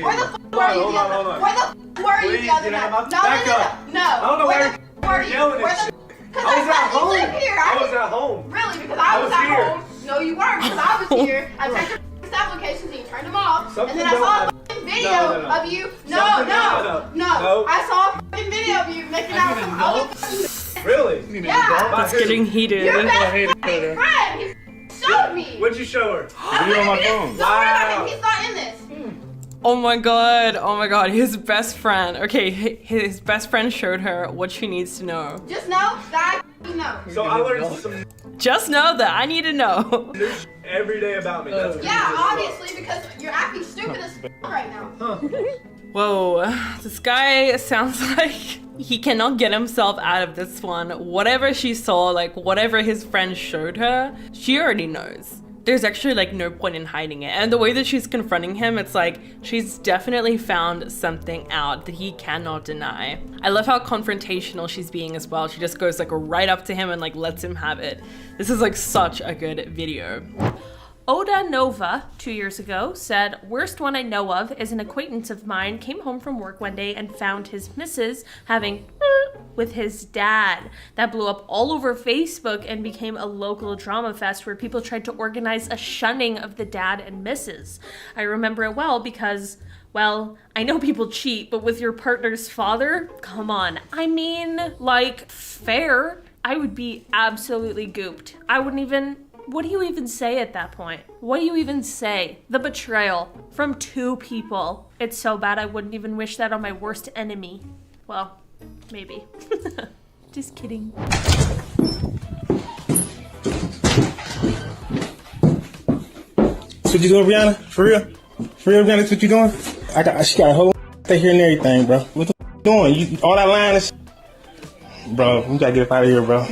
Where the f were you the other night? Where the f were you the other night? No. I don't know why you're yelling at shit. I was at home. I was at home. Really? Because I was at home. No, you weren't. Because I was here. I checked your applications and you turned them off. And then I saw a video of you. No. I saw a fucking video of you making out with some other. Really? Yeah. It's getting heated. Your best friend. He showed me. What'd you show her? Video on my phone. Wow. He's not in this. Oh my god, his best friend. Okay, his best friend showed her what she needs to know. Just know that I know. So I learned some. Just know that I need to know. Every day about me. That's yeah, obviously, because you're acting stupid as f right now. Whoa, this guy sounds like he cannot get himself out of this one. Whatever she saw, like whatever his friend showed her, she already knows. There's actually like no point in hiding it. And the way that she's confronting him, it's like she's definitely found something out that he cannot deny. I love how confrontational she's being as well. She just goes like right up to him and like lets him have it. This is like such a good video. Oda Nova, 2 years ago, said, "Worst one I know of is an acquaintance of mine came home from work one day and found his missus having with his dad. That blew up all over Facebook and became a local drama fest where people tried to organize a shunning of the dad and missus. I remember it well because, well, I know people cheat, but with your partner's father? Come on. I mean, like, fair. I would be absolutely gooped. I wouldn't even... What do you even say at that point? What do you even say? The betrayal from two people. It's so bad I wouldn't even wish that on my worst enemy. Well, maybe. Just kidding. That's what you doing, Brianna? For real? For real, Brianna, that's what you doing? She got a whole thing here and everything, bro. What the f you doing? You all that lying and bro, we gotta get up out of here, bro.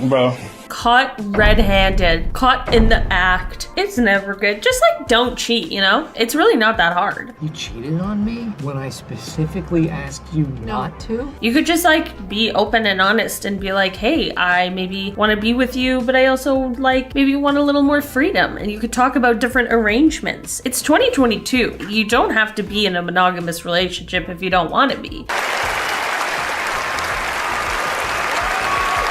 Bro. Caught red-handed, caught in the act. It's never good. Just like don't cheat, you know? It's really not that hard. You cheated on me when I specifically asked you not to? You could just like be open and honest and be like, hey, I maybe want to be with you, but I also like maybe want a little more freedom. And you could talk about different arrangements. It's 2022. You don't have to be in a monogamous relationship if you don't want to be.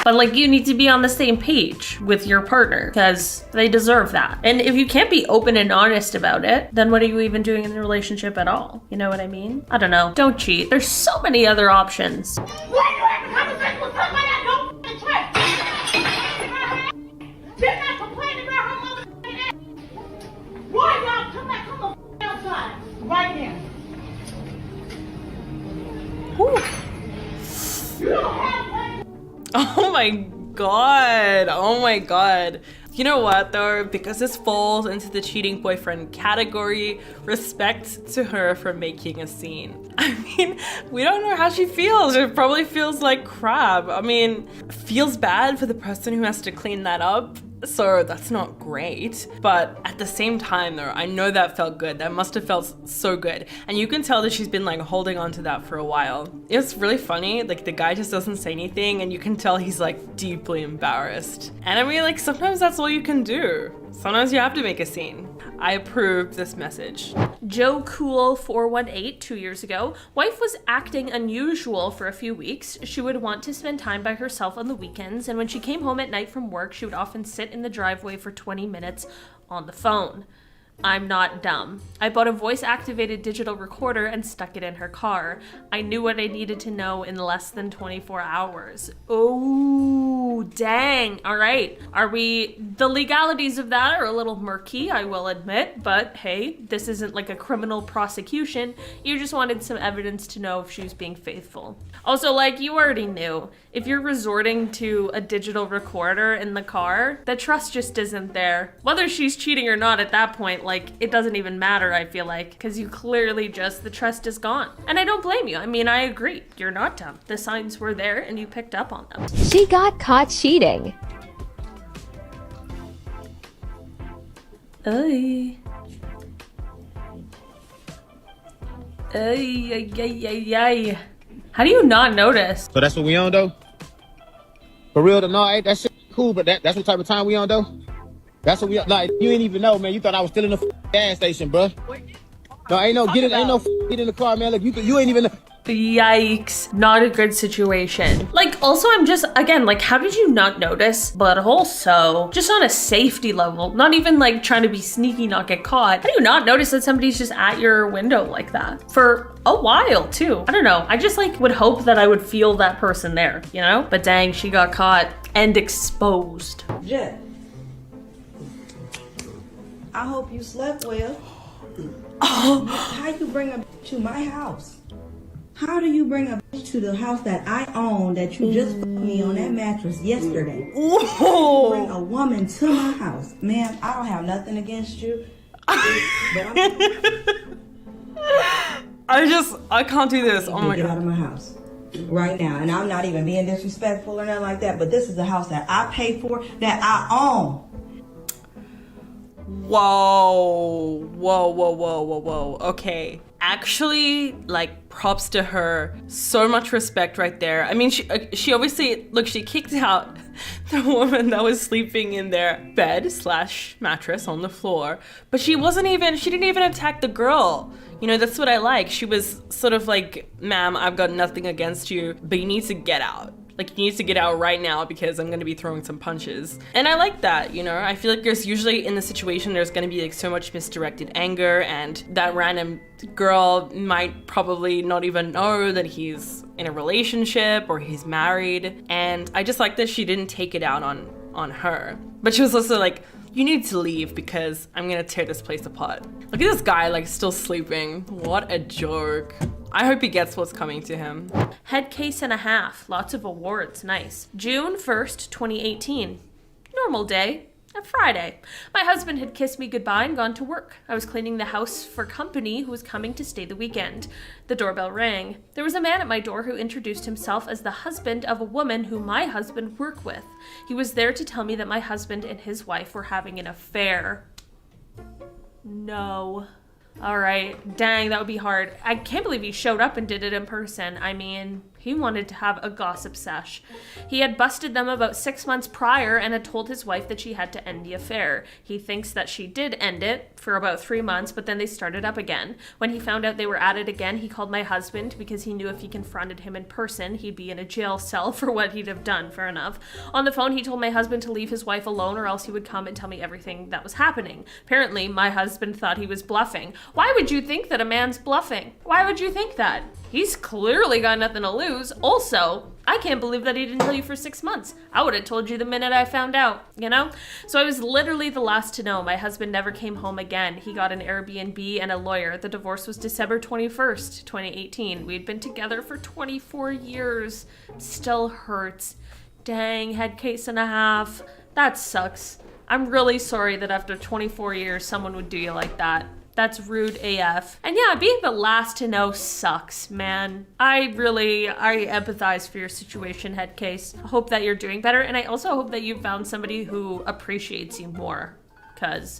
But like you need to be on the same page with your partner because they deserve that. And if you can't be open and honest about it, then what are you even doing in the relationship at all? You know what I mean? I don't know. Don't cheat. There's so many other options. Why do you have a conversation with somebody I don't f***ing trust? She's not complaining about her motherfucking ass. Why y'all come the f*** outside right now? Whew. You don't have one. Oh my god. Oh my god. You know what though? Because this falls into the cheating boyfriend category, respect to her for making a scene. I mean, we don't know how she feels. It probably feels like crap. I mean, feels bad for the person who has to clean that up. So that's not great, but at the same time though, I know that felt good. That must have felt so good. And you can tell that she's been like holding on to that for a while. It's really funny, like the guy just doesn't say anything and you can tell he's like deeply embarrassed. And I mean, like sometimes that's all you can do. Sometimes you have to make a scene. I approve this message. Joe Cool 418, 2 years ago. Wife was acting unusual for a few weeks. She would want to spend time by herself on the weekends, and when she came home at night from work, she would often sit in the driveway for 20 minutes on the phone. I'm not dumb. I bought a voice-activated digital recorder and stuck it in her car. I knew what I needed to know in less than 24 hours. Oh, dang. All right. The legalities of that are a little murky, I will admit, but hey, this isn't like a criminal prosecution. You just wanted some evidence to know if she was being faithful. Also, like, you already knew. If you're resorting to a digital recorder in the car, the trust just isn't there. Whether she's cheating or not at that point, like, it doesn't even matter, I feel like, because you clearly the trust is gone. And I don't blame you. I mean, I agree. You're not dumb. The signs were there and you picked up on them. She got caught cheating. Ay. Ay, ay, ay, ay, ay. How do you not notice? So that's what we on though? For real, no, that shit cool, but that's what type of time we on though? That's what we on. Nah, you ain't even know, man. You thought I was still in the gas station, bro. No, ain't no get in the car, man. Look, you ain't even. Yikes, not a good situation. Like, also, I'm just, again, like, how did you not notice? But also, just on a safety level, not even like trying to be sneaky, not get caught. How do you not notice that somebody's just at your window like that? For a while, too. I don't know. I just like would hope that I would feel that person there, you know? But dang, she got caught and exposed. Jet, I hope you slept well. How you bring a to my house? How do you bring a bitch to the house that I own that you just fucked me on that mattress yesterday? Ooh. Bring a woman to my house. Ma'am, I don't have nothing against you. But I can't do this. Oh my Get God. out of my house right now. And I'm not even being disrespectful or nothing like that, but this is a house that I pay for, that I own. Whoa. Okay. Actually, like, props to her. So much respect right there. I mean, she obviously, look, she kicked out the woman that was sleeping in their bed / mattress on the floor, but she didn't even attack the girl. You know, that's what I like. She was sort of like, ma'am, I've got nothing against you, but you need to get out. Like, you need to get out right now because I'm gonna be throwing some punches. And I like that, you know? I feel like there's usually, in the situation, there's gonna be like so much misdirected anger, and that random girl might probably not even know that he's in a relationship or he's married. And I just like that she didn't take it out on her. But she was also like, you need to leave because I'm gonna tear this place apart. Look at this guy, like, still sleeping. What a joke. I hope he gets what's coming to him. Head case and a half. Lots of awards. Nice. June 1st, 2018. Normal day. A Friday. My husband had kissed me goodbye and gone to work. I was cleaning the house for company who was coming to stay the weekend. The doorbell rang. There was a man at my door who introduced himself as the husband of a woman who my husband worked with. He was there to tell me that my husband and his wife were having an affair. No. All right, dang, that would be hard. I can't believe he showed up and did it in person. I mean, he wanted to have a gossip sesh. He had busted them about 6 months prior and had told his wife that she had to end the affair. He thinks that she did end it for about 3 months, but then they started up again. When he found out they were at it again, he called my husband because he knew if he confronted him in person, he'd be in a jail cell for what he'd have done. Fair enough. On the phone, he told my husband to leave his wife alone or else he would come and tell me everything that was happening. Apparently, my husband thought he was bluffing. Why would you think that a man's bluffing? Why would you think that? He's clearly got nothing to lose. Also, I can't believe that he didn't tell you for 6 months. I would have told you the minute I found out, you know? So I was literally the last to know. My husband never came home again. He got an Airbnb and a lawyer. The divorce was December 21st, 2018. We'd been together for 24 years. Still hurts. Dang, head case and a half. That sucks. I'm really sorry that after 24 years, someone would do you like that. That's rude AF. And yeah, being the last to know sucks, man. I empathize for your situation, head case. I hope that you're doing better. And I also hope that you found somebody who appreciates you more, because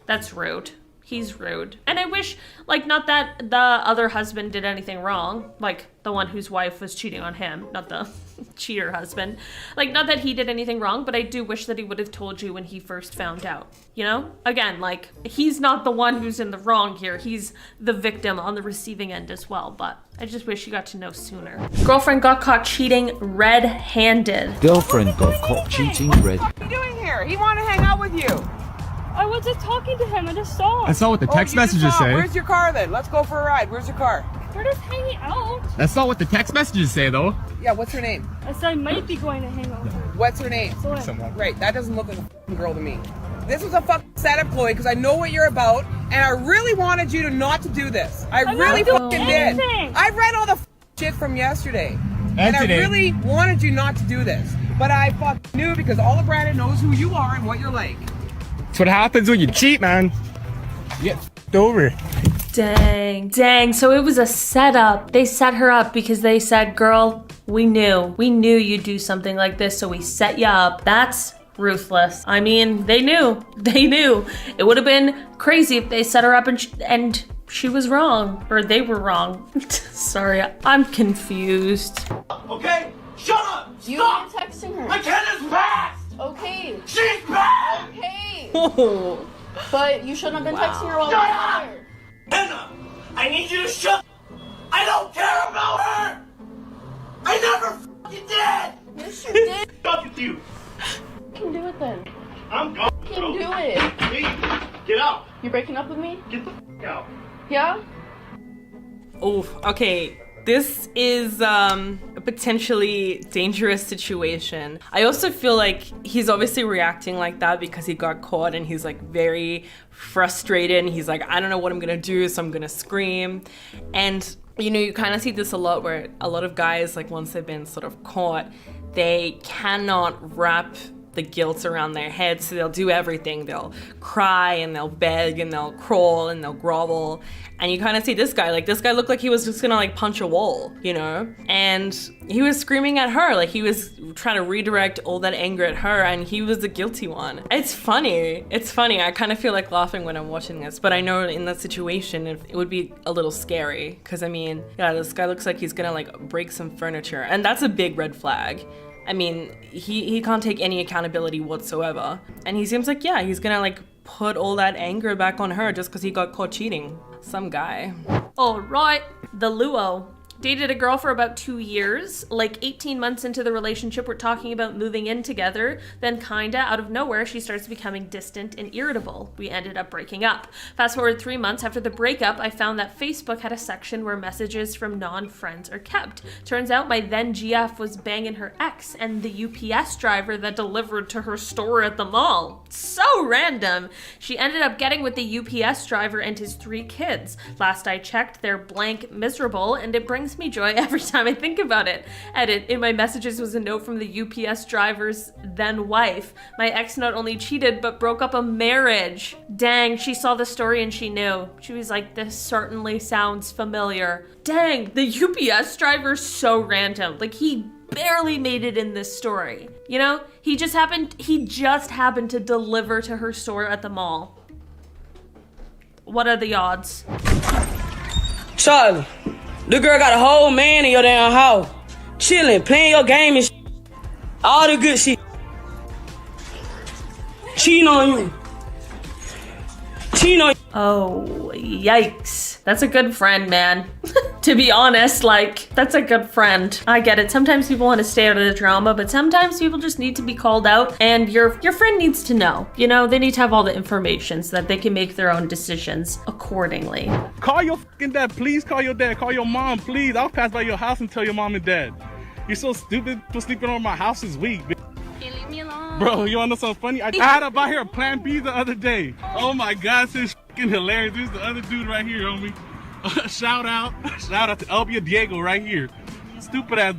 that's rude. He's rude. And I wish, like, not that the other husband did anything wrong, like the one whose wife was cheating on him, not the cheater husband. Like, not that he did anything wrong, but I do wish that he would have told you when he first found out, you know? Again, like, he's not the one who's in the wrong here. He's the victim on the receiving end as well, but I just wish you got to know sooner. Girlfriend got caught cheating red-handed. Girlfriend got caught cheating red. What are you doing here? He wanted to hang out with you. I was just talking to him. I just saw him. That's not what the text messages say. Where's your car then? Let's go for a ride. Where's your car? We're just hanging out. That's not what the text messages say, though. Yeah, what's her name? I said I might be going to hang out with her. What's her name? Someone. Right, that doesn't look like a f***ing girl to me. This was a fucking setup, Chloe, because I know what you're about, and I really wanted you to not to do this. I really fucking did. I read all the shit from yesterday. And I really wanted you not to do this. But I fucking knew because all of Brandon knows who you are and what you're like. That's what happens when you cheat, man. You get f***ed over. Dang. So it was a setup. They set her up because they said, girl, we knew you'd do something like this, so we set you up. That's ruthless. I mean, they knew. It would have been crazy if they set her up and she was wrong, or they were wrong. Sorry, I'm confused. Okay, shut up! You ain't texting her. My kid is fast! Okay. She's bad! Okay. But you shouldn't have been texting her while you were there. Hannah! I need you to shut. I don't care about her. I never fucking did. Yes, you did. Fuck with you. You can do it then. I'm gone. You can do it. Please, get out. You breaking up with me? Get the fuck out. Yeah? Oof, okay. This is a potentially dangerous situation. I also feel like he's obviously reacting like that because he got caught and he's like very frustrated and he's like, I don't know what I'm gonna do, so I'm gonna scream. And you know, you kind of see this a lot where a lot of guys, like once they've been sort of caught, they cannot wrap the guilt around their head, so they'll do everything. They'll cry and they'll beg and they'll crawl and they'll grovel. And you kind of see this guy, like this guy looked like he was just gonna like punch a wall, you know? And he was screaming at her, like he was trying to redirect all that anger at her, and he was the guilty one. It's funny. It's funny. I kind of feel like laughing when I'm watching this, but I know in that situation it would be a little scary, because I mean, yeah, this guy looks like he's gonna like break some furniture, and that's a big red flag. I mean, he can't take any accountability whatsoever. And he seems like, yeah, he's gonna like put all that anger back on her just because he got caught cheating. Some guy. All right, the Luo. Dated a girl for about 2 years. Like 18 months into the relationship, we're talking about moving in together. Then kinda out of nowhere, she starts becoming distant and irritable. We ended up breaking up. Fast forward 3 months after the breakup, I found that Facebook had a section where messages from non-friends are kept. Turns out my then GF was banging her ex and the UPS driver that delivered to her store at the mall. So random. She ended up getting with the UPS driver and his 3 kids. Last I checked, they're blank miserable, and it brings me joy every time I think about it. Edit, in my messages was a note from the UPS driver's then wife. My ex not only cheated, but broke up a marriage. Dang, she saw the story and she knew. She was like, this certainly sounds familiar. Dang, the UPS driver's so random. Like, he barely made it in this story. You know, he just happened to deliver to her store at the mall. What are the odds? Charlie, the girl got a whole man in your damn house, chilling, playing your game and shit. All the good shit. Cheating on you. Cheating on you. Oh, yikes. That's a good friend, man. To be honest, like, that's a good friend. I get it. Sometimes people want to stay out of the drama, but sometimes people just need to be called out, and your friend needs to know. You know, they need to have all the information so that they can make their own decisions accordingly. Call your fucking dad, please call your dad. Call your mom, please. I'll pass by your house and tell your mom and dad. You're so stupid for sleeping on my house this week, bitch. Leave me alone. Bro, you wanna know something funny? I had to buy her a Plan B the other day. Oh my God, this is fucking hilarious. This is the other dude right here, homie. Shout out to Elvia Diego right here. Stupid ass.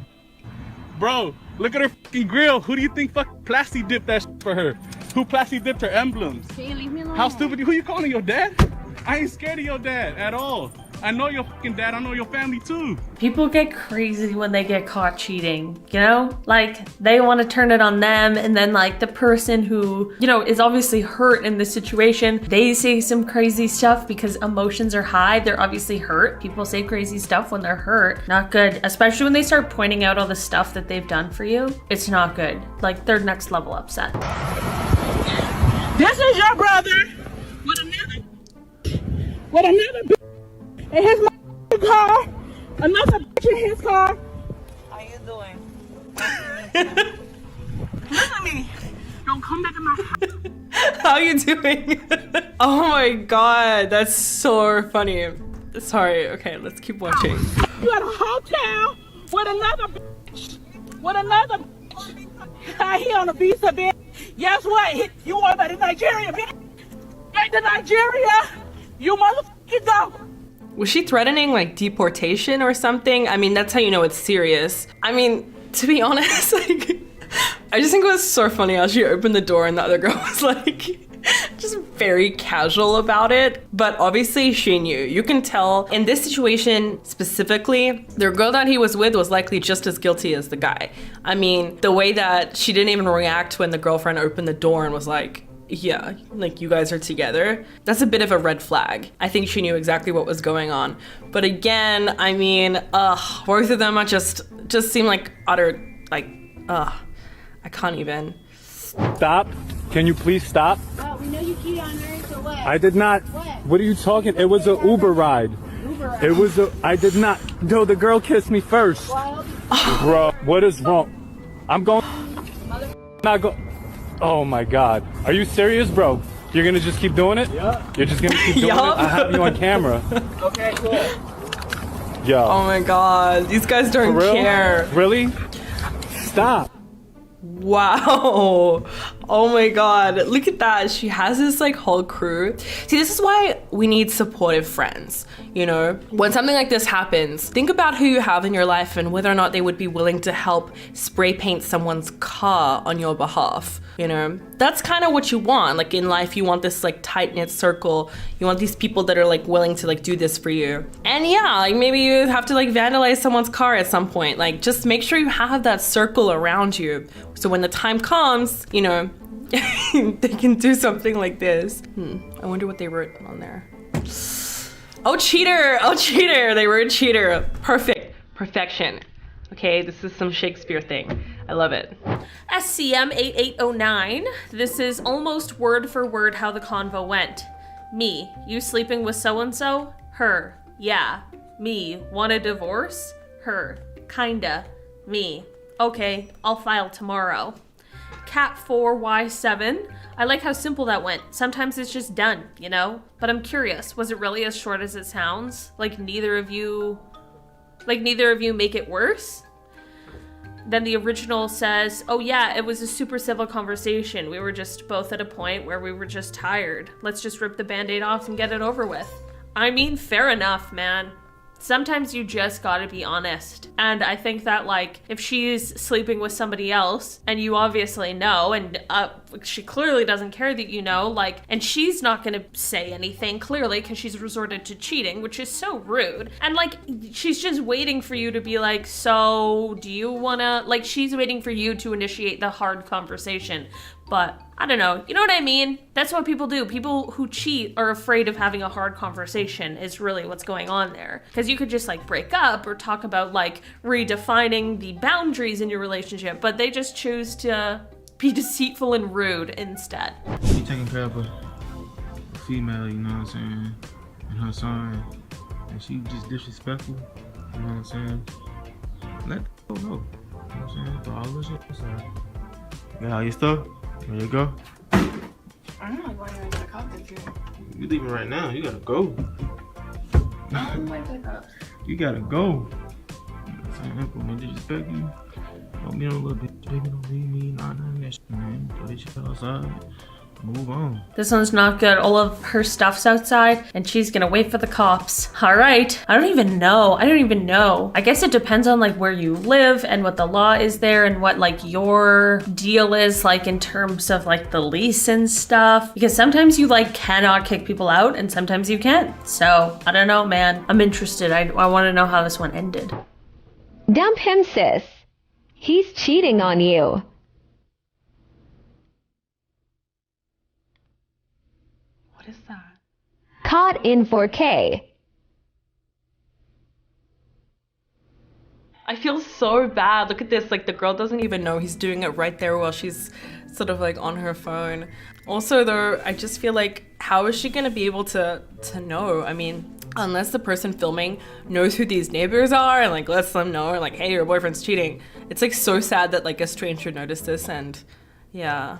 Bro, look at her fucking grill. Who do you think fucking plastic dipped that shit for her? Who plastic dipped her emblems? Can you leave me alone? How stupid? Who you calling your dad? I ain't scared of your dad at all. I know your fucking dad. I know your family too. People get crazy when they get caught cheating, you know? Like, they want to turn it on them, and then like the person who, you know, is obviously hurt in this situation, they say some crazy stuff because emotions are high. They're obviously hurt. People say crazy stuff when they're hurt. Not good. Especially when they start pointing out all the stuff that they've done for you. It's not good. Like, they're next level upset. This is your brother with another in his car, another bitch in his car. How you doing? Look at me. Don't come back in my house. How you doing? Oh my God, that's so funny. Sorry, okay, let's keep watching. You at a hotel with another bitch. With another bitch. He on a visa, bitch. Guess what? You want back to Nigeria, bitch. Back to Nigeria. You motherfucking dog. Was she threatening like deportation or something? I mean, that's how you know it's serious. I mean, to be honest, like, I just think it was so funny how she opened the door and the other girl was like, just very casual about it. But obviously she knew. You can tell in this situation specifically, the girl that he was with was likely just as guilty as the guy. I mean, the way that she didn't even react when the girlfriend opened the door and was like, yeah, like you guys are together. That's a bit of a red flag. I think she knew exactly what was going on. But again, I mean, both of them are just seem like utter, like, I can't even. Stop. Can you please stop? We know you cheated on her, so what? I did not. What? What are you talking? It was an Uber ride. Uber ride. It was I did not. No, the girl kissed me first. Bro, what is wrong? I'm going. Not go. Oh my God. Are you serious, bro? You're gonna just keep doing it? Yeah. You're just gonna keep doing it? I have you on camera. Okay, cool. Yo. Oh my God. These guys don't care. Really? Stop. Wow. Oh my God. Look at that. She has this like whole crew. See, this is why we need supportive friends. You know, when something like this happens, think about who you have in your life and whether or not they would be willing to help spray paint someone's car on your behalf. You know, that's kind of what you want. Like in life, you want this like tight knit circle. You want these people that are like willing to like do this for you. And yeah, like maybe you have to like vandalize someone's car at some point. Like just make sure you have that circle around you. So when the time comes, you know, they can do something like this. I wonder what they wrote on there. Oh, cheater. Oh, cheater. They wrote cheater. Perfect. Perfection. Okay, this is some Shakespeare thing. I love it. SCM-8809. This is almost word for word how the convo went. Me, you sleeping with so-and-so? Her, yeah. Me, want a divorce? Her, kinda. Me, okay, I'll file tomorrow. Cat4Y7. I like how simple that went. Sometimes it's just done, you know? But I'm curious, was it really as short as it sounds? Like neither of you make it worse? Then the original says, oh yeah, it was a super civil conversation. We were just both at a point where we were just tired. Let's just rip the band-aid off and get it over with. I mean, fair enough, man. Sometimes you just gotta be honest. And I think that like, if she's sleeping with somebody else and you obviously know, and she clearly doesn't care that you know, like, and she's not gonna say anything clearly because she's resorted to cheating, which is so rude. And like, she's just waiting for you to be like, so do you wanna, like, she's waiting for you to initiate the hard conversation. But I don't know, you know what I mean? That's what people do. People who cheat are afraid of having a hard conversation is really what's going on there. Because you could just like break up or talk about like redefining the boundaries in your relationship, but they just choose to be deceitful and rude instead. She taking care of a female, you know what I'm saying, and her son, and she just disrespectful, you know what I'm saying? Let the know, you know what I'm saying? For all this shit aside. Got all your stuff? There you go. I'm not going to pick up with you. You leaving right now. You gotta go. I'm going to pick up. You gotta go. I'm gonna disrespect you. Don't be on a little bit. Baby, don't leave me. Nah, none of that shit, man. Throw this shit outside. Move on. This one's not good. All of her stuff's outside and she's gonna wait for the cops. All right. I don't even know. I guess it depends on like where you live and what the law is there and what like your deal is like in terms of like the lease and stuff. Because sometimes you like cannot kick people out and sometimes you can. So I don't know, man. I'm interested. I want to know how this one ended. Dump him, sis. He's cheating on you. What is that? Caught in 4K. I feel so bad. Look at this. Like the girl doesn't even know he's doing it right there while she's sort of like on her phone. Also though, I just feel like how is she gonna be able to know? I mean, unless the person filming knows who these neighbors are and like lets them know, or like, hey, your boyfriend's cheating. It's like so sad that like a stranger noticed this and yeah.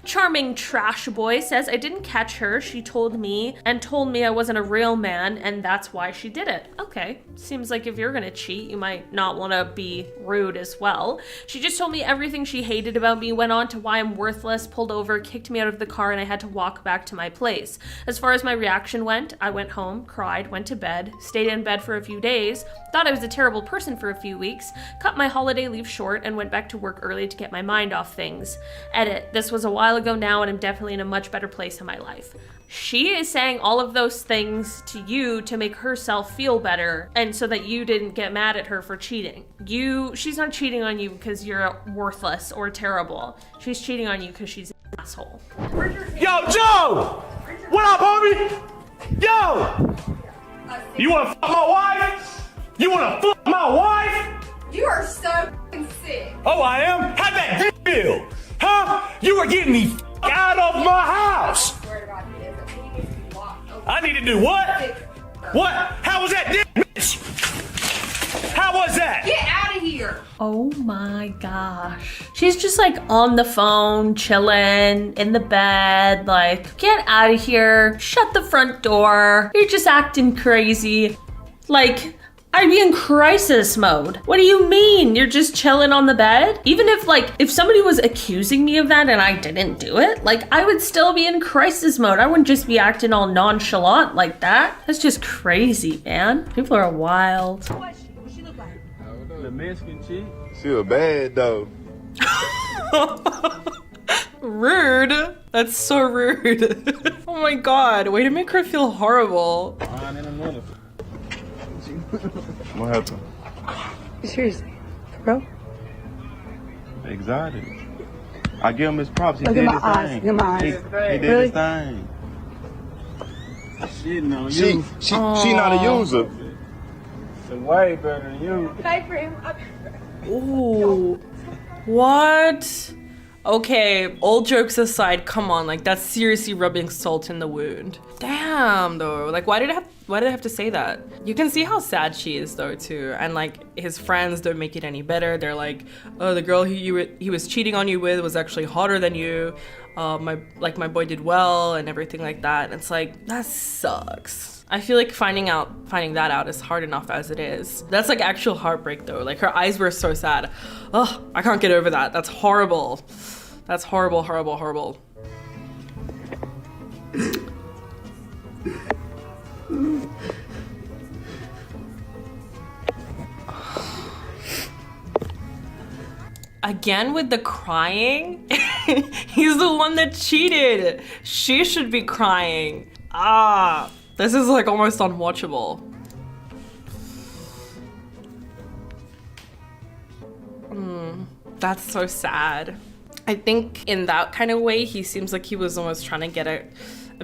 Charming Trash Boy says, I didn't catch her. She told me I wasn't a real man and that's why she did it. Okay, seems like if you're gonna cheat, you might not want to be rude as well. She just told me everything she hated about me, went on to why I'm worthless, pulled over, kicked me out of the car, and I had to walk back to my place. As far as my reaction went, I went home, cried, went to bed, stayed in bed for a few days, thought I was a terrible person for a few weeks, cut my holiday leave short, and went back to work early to get my mind off things. Edit, this was a while ago now and I'm definitely in a much better place in my life. She is saying all of those things to you to make herself feel better and so that you didn't get mad at her for cheating. She's not cheating on you because you're worthless or terrible. She's cheating on you because she's an asshole. Yo, Joe! What up, homie? Yo! You wanna fuck my wife? You wanna fuck my wife? You are so f***ing sick. Oh, I am? How'd that dick feel? Huh? You are getting me out of my house. I need to do what? What? How was that, bitch? How was that? Get out of here. Oh my gosh. She's just like on the phone, chilling in the bed, like, get out of here. Shut the front door. You're just acting crazy. Like, I'd be in crisis mode. What do you mean? You're just chilling on the bed? Even if somebody was accusing me of that and I didn't do it, like, I would still be in crisis mode. I wouldn't just be acting all nonchalant like that. That's just crazy, man. People are wild. What she look like? The Mexican chick. She was bad though. Rude. That's so rude. Oh my god, way to make her feel horrible. What happened? Seriously, bro? Exotic. I give him his props. He Look did at his my eyes. thing. Look at my eyes. He did Really? his thing. Shitting on She you. she not a user. It's way better than you. Pay for him. Ooh. What? Okay, all jokes aside, come on, like that's seriously rubbing salt in the wound. Damn though, like why did I have to say that? You can see how sad she is though too, and like his friends don't make it any better. They're like, oh, the girl he was cheating on you with was actually hotter than you. My boy did well and everything like that. And it's like, that sucks. I feel like finding that out is hard enough as it is. That's like actual heartbreak though. Like her eyes were so sad. Ugh, I can't get over that. That's horrible. That's horrible, horrible, horrible. Again with the crying? He's the one that cheated. She should be crying. Ah, this is like almost unwatchable. That's so sad. I think in that kind of way, he seems like he was almost trying to get a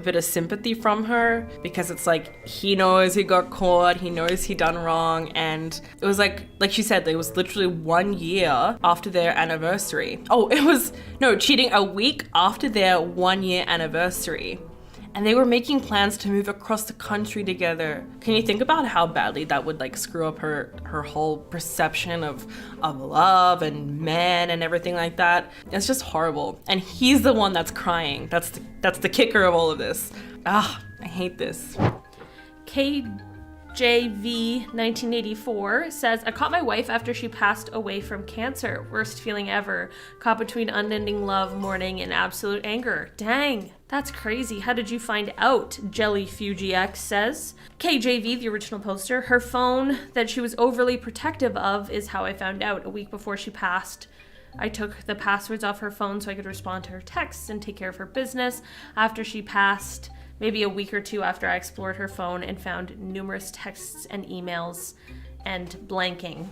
bit of sympathy from her, because it's like he knows he got caught, he knows he done wrong, and it was like she said, it was literally 1 year after their anniversary. Oh, it was, no, cheating a week after their 1 year anniversary. And they were making plans to move across the country together. Can you think about how badly that would like screw up her whole perception of love and men and everything like that? It's just horrible. And he's the one that's crying. That's the kicker of all of this. Ah, I hate this. KJV 1984 says, I caught my wife after she passed away from cancer. Worst feeling ever. Caught between unending love, mourning, and absolute anger. Dang. That's crazy. How did you find out? Jelly Fuji X says. KJV, the original poster, her phone that she was overly protective of is how I found out. A week before she passed, I took the passwords off her phone so I could respond to her texts and take care of her business. After she passed, maybe a week or two after, I explored her phone and found numerous texts and emails and blanking.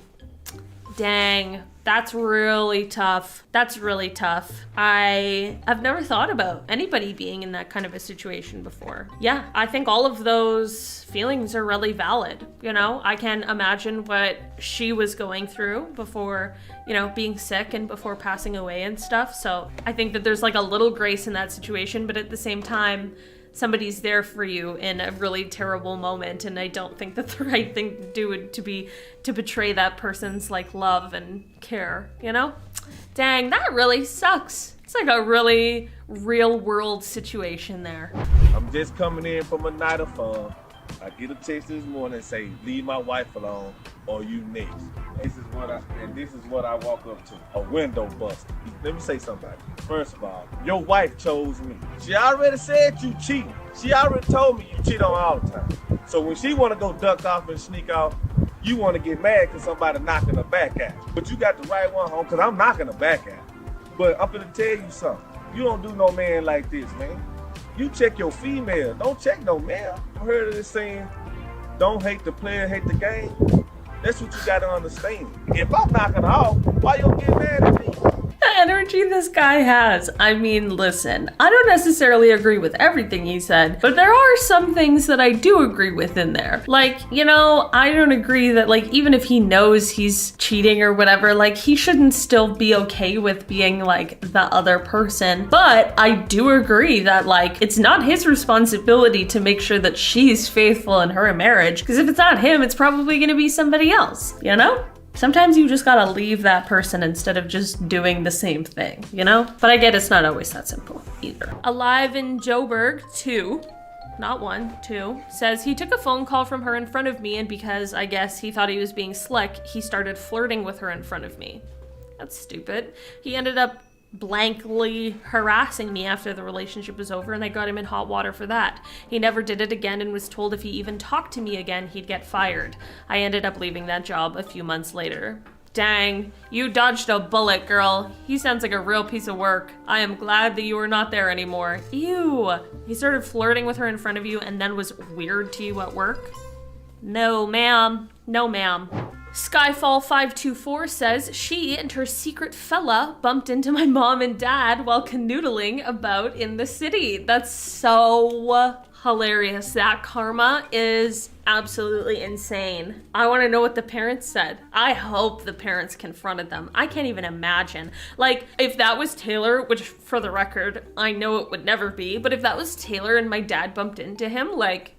Dang, that's really tough. That's really tough. I've never thought about anybody being in that kind of a situation before. Yeah, I think all of those feelings are really valid. You know, I can imagine what she was going through before, you know, being sick and before passing away and stuff. So I think that there's like a little grace in that situation, but at the same time, somebody's there for you in a really terrible moment, and I don't think that the right thing to do would be to betray that person's like love and care, you know? Dang, that really sucks. It's like a really real world situation there. I'm just coming in from a night of fun. I get a text this morning and say, leave my wife alone or you next. This is what I walk up to. A window buster. Let me say something about you. First of all, your wife chose me. She already said you cheat. She already told me you cheat on her all the time. So when she want to go duck off and sneak off, you want to get mad because somebody knocking her back at you. But you got the right one home because I'm knocking her back at you. But I'm going to tell you something. You don't do no man like this, man. You check your female. Don't check no male. I heard of this saying, don't hate the player, hate the game. That's what you got to understand. If I'm knocking her off, why you don't get mad at me? energy this guy has. I mean, listen, I don't necessarily agree with everything he said, but there are some things that I do agree with in there. Like, you know, I don't agree that, like, even if he knows he's cheating or whatever, like, he shouldn't still be okay with being like the other person. But I do agree that, like, it's not his responsibility to make sure that she's faithful in her marriage, because if it's not him, it's probably gonna be somebody else, you know? Sometimes you just gotta leave that person instead of just doing the same thing, you know? But I get it's not always that simple either. Alive in Joburg 2, not 1, 2, says he took a phone call from her in front of me, and because I guess he thought he was being slick, he started flirting with her in front of me. That's stupid. He ended up blankly harassing me after the relationship was over, and I got him in hot water for that. He never did it again and was told if he even talked to me again, he'd get fired. I ended up leaving that job a few months later. Dang, you dodged a bullet, girl. He sounds like a real piece of work. I am glad that you are not there anymore. Ew. He started flirting with her in front of you and then was weird to you at work? No, ma'am. No, ma'am. Skyfall524 says she and her secret fella bumped into my mom and dad while canoodling about in the city. That's so hilarious. That karma is absolutely insane. I want to know what the parents said. I hope the parents confronted them. I can't even imagine. Like, if that was Taylor, which for the record, I know it would never be, but if that was Taylor and my dad bumped into him, like...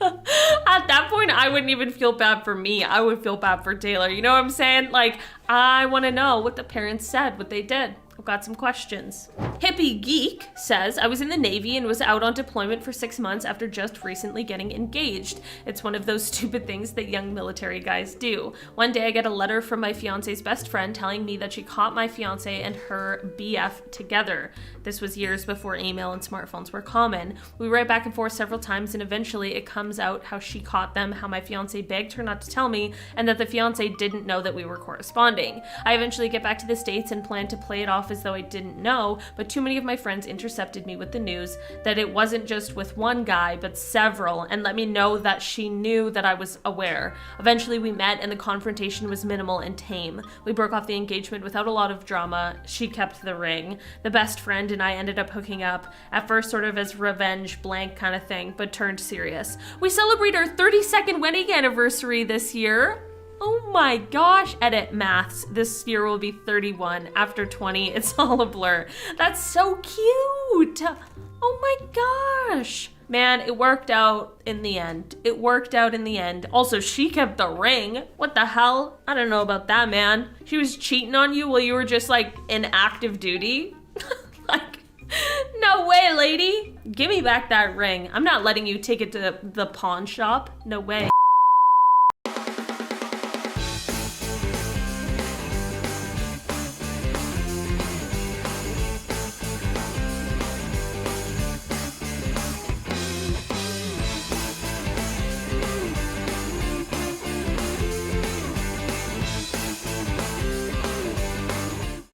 At that point, I wouldn't even feel bad for me. I would feel bad for Taylor. You know what I'm saying? Like, I want to know what the parents said, what they did. I've got some questions. Hippie Geek says, I was in the Navy and was out on deployment for 6 months after just recently getting engaged. It's one of those stupid things that young military guys do. One day I get a letter from my fiance's best friend telling me that she caught my fiance and her BF together. This was years before email and smartphones were common. We write back and forth several times, and eventually it comes out how she caught them, how my fiance begged her not to tell me, and that the fiance didn't know that we were corresponding. I eventually get back to the States and plan to play it off as though I didn't know, but too many of my friends intercepted me with the news that it wasn't just with one guy, but several, and let me know that she knew that I was aware. Eventually we met and the confrontation was minimal and tame. We broke off the engagement without a lot of drama. She kept the ring. The best friend and I ended up hooking up, at first sort of as revenge blank kind of thing, but turned serious. We celebrate our 32nd wedding anniversary this year. Oh my gosh, edit maths. This year will be 31. After 20, it's all a blur. That's so cute. Oh my gosh. Man, it worked out in the end. It worked out in the end. Also, she kept the ring. What the hell? I don't know about that, man. She was cheating on you while you were just like in active duty? Like, no way, lady. Give me back that ring. I'm not letting you take it to the pawn shop. No way.